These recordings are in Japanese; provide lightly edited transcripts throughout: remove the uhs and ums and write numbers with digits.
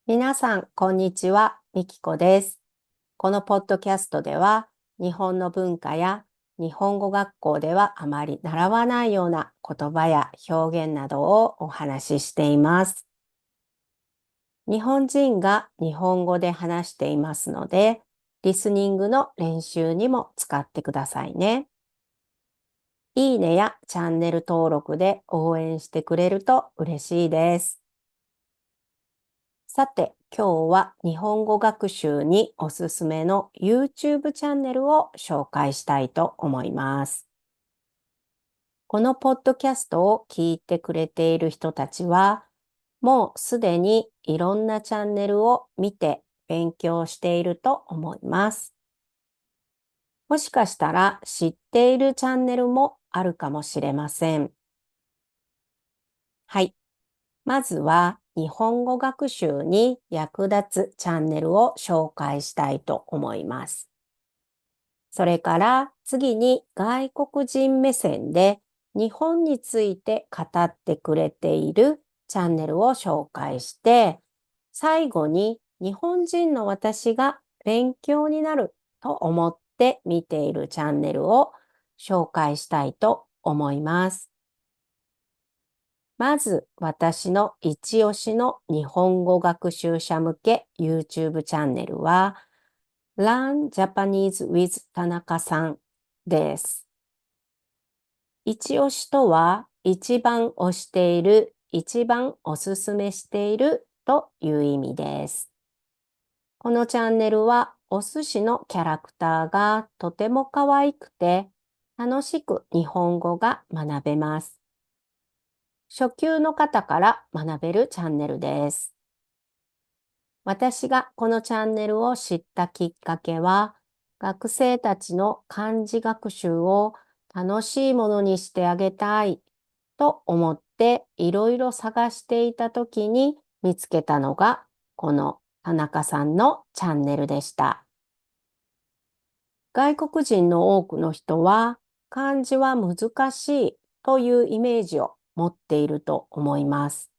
皆さん、こんにちは。みきこです。このポッドキャストでは、日本の文化や日本語学校ではあまり習わないような言葉や表現などをお話ししています。日本人が日本語で話していますので、リスニングの練習にも使ってくださいね。いいねやチャンネル登録で応援してくれると嬉しいです。さて、今日は日本語学習におすすめの YouTube チャンネルを紹介したいと思います。このポッドキャストを聞いてくれている人たちは、もうすでにいろんなチャンネルを見て勉強していると思います。もしかしたら知っているチャンネルもあるかもしれません。はい。まずは日本語学習に役立つチャンネルを紹介したいと思います。それから次に外国人目線で日本について語ってくれているチャンネルを紹介して、最後に日本人の私が勉強になると思って見ているチャンネルを紹介したいと思います。まず私の一押しの日本語学習者向け YouTube チャンネルは Learn Japanese with 田中さんです。一押しとは一番推している、一番おすすめしているという意味です。このチャンネルはお寿司のキャラクターがとても可愛くて楽しく日本語が学べます。初級の方から学べるチャンネルです。私がこのチャンネルを知ったきっかけは、学生たちの漢字学習を楽しいものにしてあげたいと思っていろいろ探していた時に見つけたのがこの田中さんのチャンネルでした。外国人の多くの人は漢字は難しいというイメージを持っていると思います。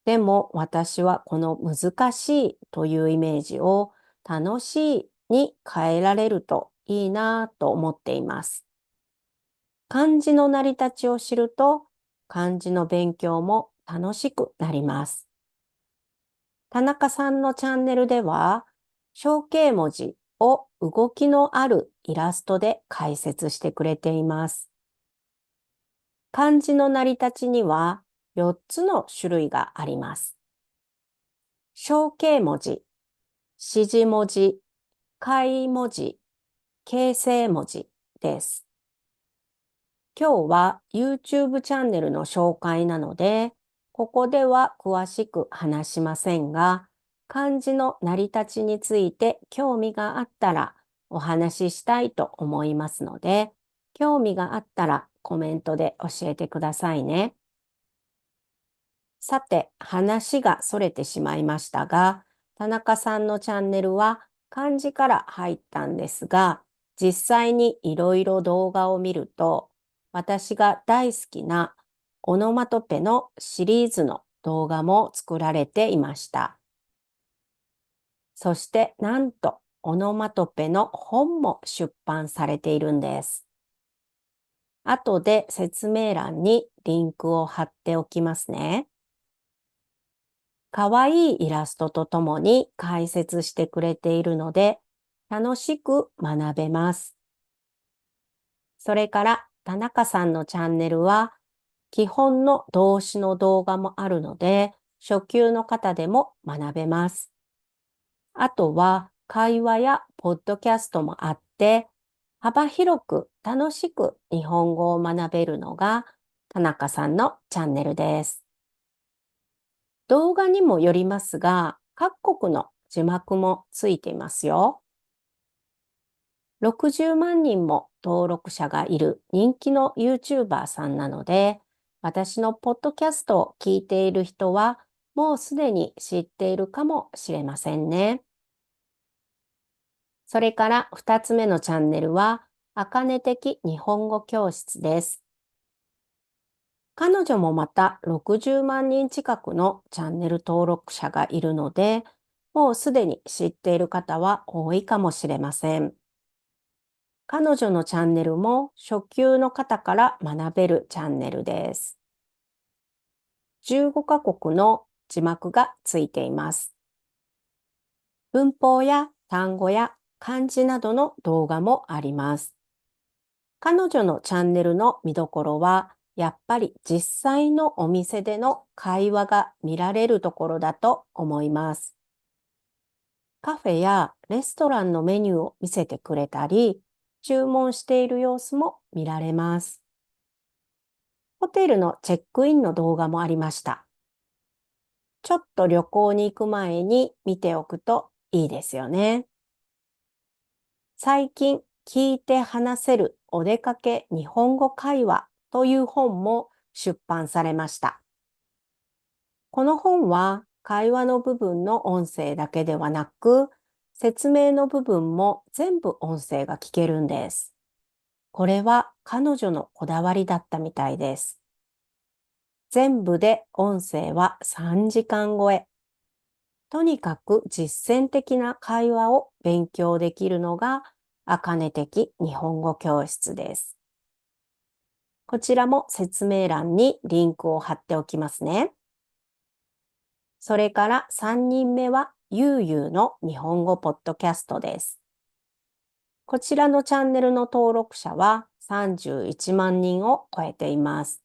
でも私はこの難しいというイメージを楽しいに変えられるといいなと思っています。漢字の成り立ちを知ると漢字の勉強も楽しくなります。田中さんのチャンネルでは象形文字を動きのあるイラストで解説してくれています。漢字の成り立ちには4つの種類があります。象形文字、指示文字、解文字、形成文字です。今日は YouTube チャンネルの紹介なので、ここでは詳しく話しませんが、漢字の成り立ちについて興味があったらお話ししたいと思いますので、興味があったらコメントで教えてくださいね。さて、話がそれてしまいましたが、田中さんのチャンネルは漢字から入ったんですが、実際にいろいろ動画を見ると、私が大好きなオノマトペのシリーズの動画も作られていました。そしてなんとオノマトペの本も出版されているんです。後で説明欄にリンクを貼っておきますね。かわいいイラストとともに解説してくれているので、楽しく学べます。それから田中さんのチャンネルは、基本の動詞の動画もあるので、初級の方でも学べます。あとは会話やポッドキャストもあって、幅広く楽しく日本語を学べるのが田中さんのチャンネルです。動画にもよりますが、各国の字幕もついていますよ。60万人も登録者がいる人気の YouTuber さんなので、私のポッドキャストを聞いている人はもうすでに知っているかもしれませんね。それから2つ目のチャンネルは、あかね的日本語教室です。彼女もまた60万人近くのチャンネル登録者がいるので、もうすでに知っている方は多いかもしれません。彼女のチャンネルも初級の方から学べるチャンネルです。15カ国の字幕がついています。文法や単語や漢字などの動画もあります。彼女のチャンネルの見どころは、やっぱり実際のお店での会話が見られるところだと思います。カフェやレストランのメニューを見せてくれたり、注文している様子も見られます。ホテルのチェックインの動画もありました。ちょっと旅行に行く前に見ておくといいですよね。最近聞いて話せるお出かけ日本語会話という本も出版されました。この本は会話の部分の音声だけではなく、説明の部分も全部音声が聞けるんです。これは彼女のこだわりだったみたいです。全部で音声は3時間超え。とにかく実践的な会話を勉強できるのが、あかね的日本語教室です。こちらも説明欄にリンクを貼っておきますね。それから3人目はゆうゆうの日本語ポッドキャストです。こちらのチャンネルの登録者は31万人を超えています。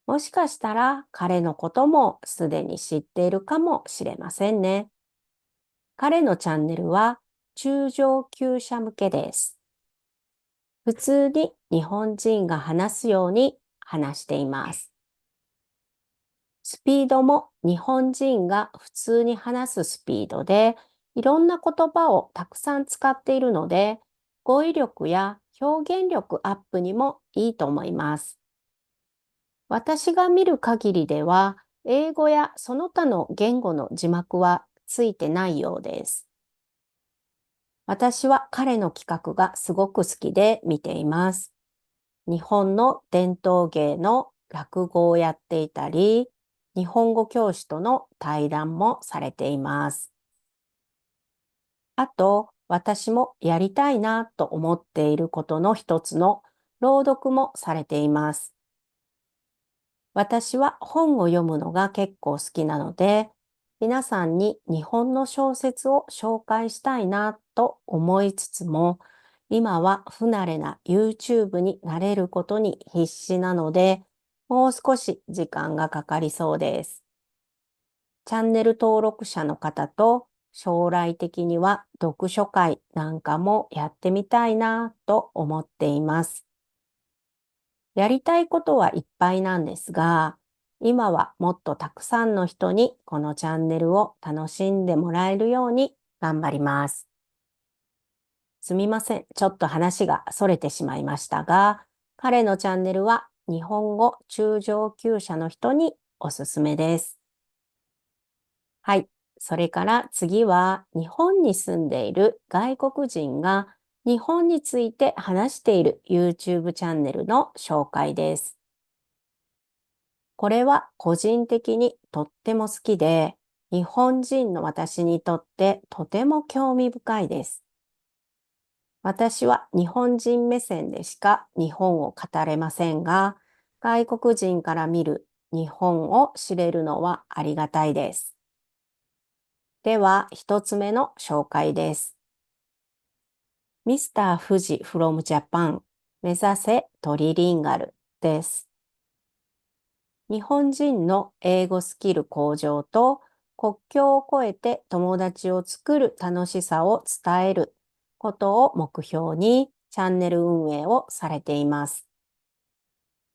もしかしたら彼のこともすでに知っているかもしれませんね。彼のチャンネルは中上級者向けです。普通に日本人が話すように話しています。スピードも日本人が普通に話すスピードで、いろんな言葉をたくさん使っているので、語彙力や表現力アップにもいいと思います。私が見る限りでは、英語やその他の言語の字幕はついてないようです。私は彼の企画がすごく好きで見ています。日本の伝統芸の落語をやっていたり、日本語教師との対談もされています。あと、私もやりたいなと思っていることの一つの朗読もされています。私は本を読むのが結構好きなので、皆さんに日本の小説を紹介したいなと思いつつも、今は不慣れな YouTube に慣れることに必死なので、もう少し時間がかかりそうです。チャンネル登録者の方と将来的には読書会なんかもやってみたいなと思っています。やりたいことはいっぱいなんですが、今はもっとたくさんの人にこのチャンネルを楽しんでもらえるように頑張ります。すみません。ちょっと話が逸れてしまいましたが、彼のチャンネルは日本語中上級者の人におすすめです。はい。それから次は日本に住んでいる外国人が日本について話している YouTube チャンネルの紹介です。これは個人的にとっても好きで、日本人の私にとってとても興味深いです。私は日本人目線でしか日本を語れませんが、外国人から見る日本を知れるのはありがたいです。では、一つ目の紹介です。ミスター富士 from Japan 目指せトリリンガルです。日本人の英語スキル向上と国境を越えて友達を作る楽しさを伝えることを目標にチャンネル運営をされています。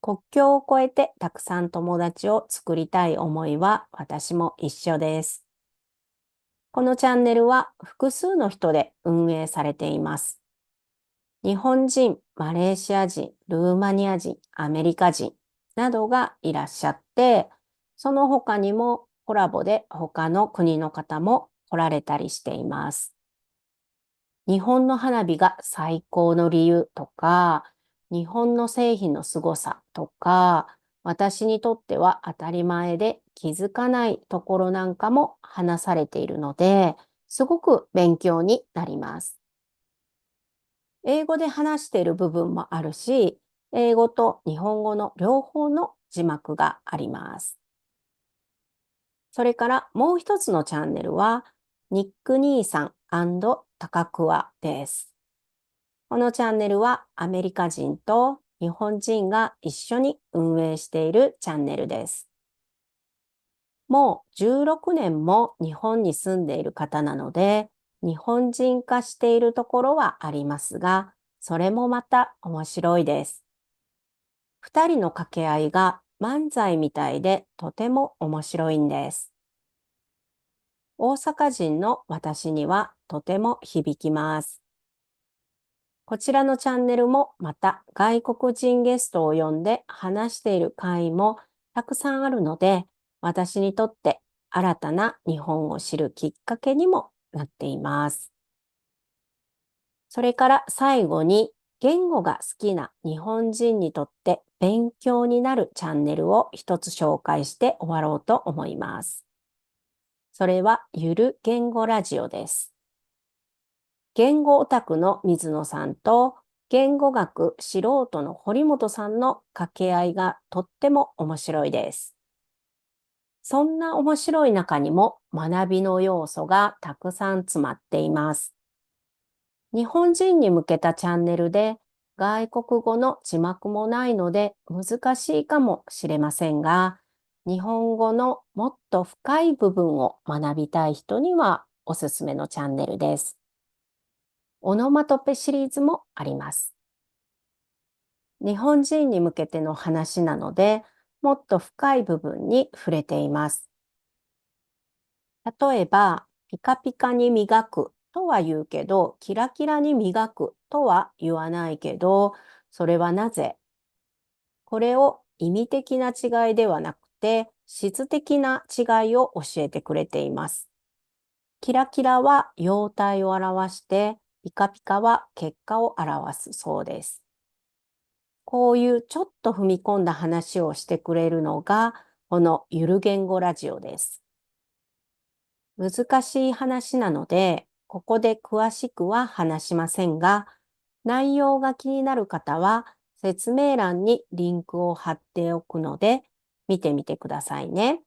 国境を越えてたくさん友達を作りたい思いは私も一緒です。このチャンネルは複数の人で運営されています。日本人、マレーシア人、ルーマニア人、アメリカ人などがいらっしゃって、その他にもコラボで他の国の方も来られたりしています。日本の花火が最高の理由とか、日本の製品の凄さとか、私にとっては当たり前で気づかないところなんかも話されているので、すごく勉強になります。英語で話している部分もあるし、英語と日本語の両方の字幕があります。それからもう一つのチャンネルは、ニック兄さん高桑です。このチャンネルはアメリカ人と日本人が一緒に運営しているチャンネルです。もう16年も日本に住んでいる方なので、日本人化しているところはありますが、それもまた面白いです。二人の掛け合いが漫才みたいでとても面白いんです。大阪人の私にはとても響きます。こちらのチャンネルもまた外国人ゲストを呼んで話している回もたくさんあるので、私にとって新たな日本を知るきっかけにもなっています。それから最後に、言語が好きな日本人にとって勉強になるチャンネルを一つ紹介して終わろうと思います。それはゆる言語ラジオです。言語オタクの水野さんと言語学素人の堀本さんの掛け合いがとっても面白いです。そんな面白い中にも学びの要素がたくさん詰まっています。日本人に向けたチャンネルで外国語の字幕もないので難しいかもしれませんが、日本語のもっと深い部分を学びたい人にはおすすめのチャンネルです。オノマトペシリーズもあります。日本人に向けての話なので、もっと深い部分に触れています。例えば、ピカピカに磨くとは言うけど、キラキラに磨くとは言わないけど、それはなぜ？これを意味的な違いではなくて、質的な違いを教えてくれています。キラキラは様態を表して、ピカピカは結果を表すそうです。こういうちょっと踏み込んだ話をしてくれるのが、このゆる言語ラジオです。難しい話なので、ここで詳しくは話しませんが、内容が気になる方は説明欄にリンクを貼っておくので、見てみてくださいね。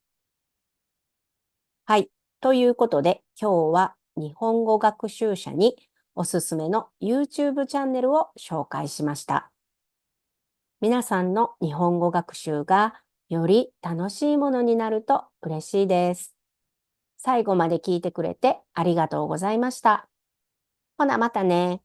はい。ということで、今日は日本語学習者におすすめの YouTube チャンネルを紹介しました。皆さんの日本語学習がより楽しいものになると嬉しいです。最後まで聞いてくれてありがとうございました。ほなまたね。